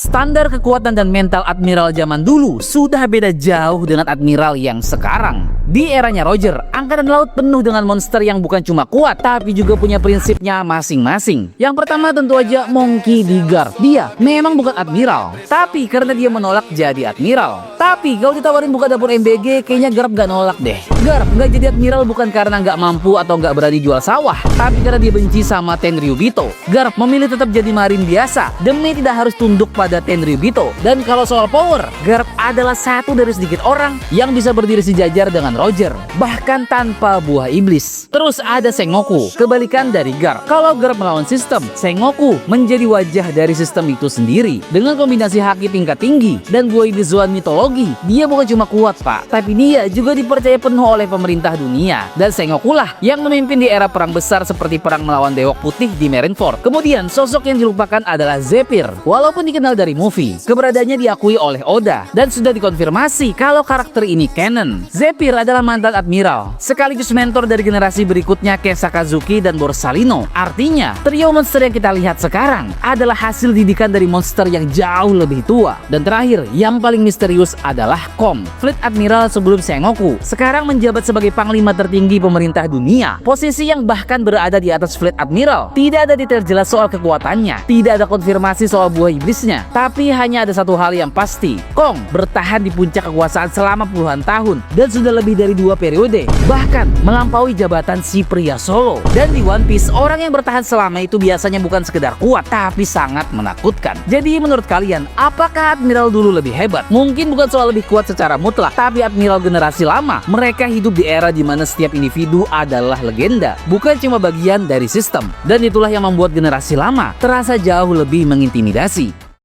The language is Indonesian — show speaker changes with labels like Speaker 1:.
Speaker 1: Standar kekuatan dan mental admiral zaman dulu sudah beda jauh dengan admiral yang sekarang. Di eranya Roger, angkatan laut penuh dengan monster yang bukan cuma kuat, tapi juga punya prinsipnya masing-masing. Yang pertama tentu aja Monkey D. Garp. Dia memang bukan admiral, tapi karena dia menolak jadi admiral. Tapi kalau ditawarin buka dapur MBG, kayaknya Garp gak nolak deh. Garp gak jadi admiral bukan karena gak mampu atau gak berani jual sawah, tapi karena dia benci sama Tenryubito. Garp memilih tetap jadi marin biasa demi tidak harus tunduk pada Tenryubito. Dan kalau soal power, Garp adalah satu dari sedikit orang yang bisa berdiri sejajar dengan Roger, bahkan tanpa buah iblis. Terus ada Sengoku, kebalikan dari Garp. Kalau Garp melawan sistem, Sengoku menjadi wajah dari sistem itu sendiri. Dengan kombinasi haki tingkat tinggi dan buah iblis Zoan mitologi, dia bukan cuma kuat pak, tapi dia juga dipercaya penuh oleh pemerintah dunia. Dan Sengoku lah yang memimpin di era perang besar seperti perang melawan Dewok Putih di Marineford. Kemudian sosok yang dilupakan adalah Zephyr. Walaupun dikenal dari movie, keberadaannya diakui oleh Oda dan sudah dikonfirmasi kalau karakter ini canon. Zephyr adalah mantan admiral, sekaligus mentor dari generasi berikutnya kayak Sakazuki dan Borsalino. Artinya, trio monster yang kita lihat sekarang adalah hasil didikan dari monster yang jauh lebih tua. Dan terakhir, yang paling misterius adalah Kong, Fleet Admiral sebelum Sengoku. Sekarang menjabat sebagai panglima tertinggi pemerintah dunia, posisi yang bahkan berada di atas Fleet Admiral. Tidak ada detail jelas soal kekuatannya, tidak ada konfirmasi soal buah iblisnya, tapi hanya ada satu hal yang pasti, Kong bertahan di puncak kekuasaan selama puluhan tahun dan sudah lebih dari 2 periode, bahkan melampaui jabatan si pria solo. Dan di One Piece, orang yang bertahan selama itu biasanya bukan sekedar kuat, tapi sangat menakutkan. Jadi menurut kalian, apakah admiral dulu lebih hebat? Mungkin bukan soal lebih kuat secara mutlak, tapi admiral generasi lama, mereka hidup di era di mana setiap individu adalah legenda, bukan cuma bagian dari sistem. Dan itulah yang membuat generasi lama terasa jauh lebih mengintimidasi.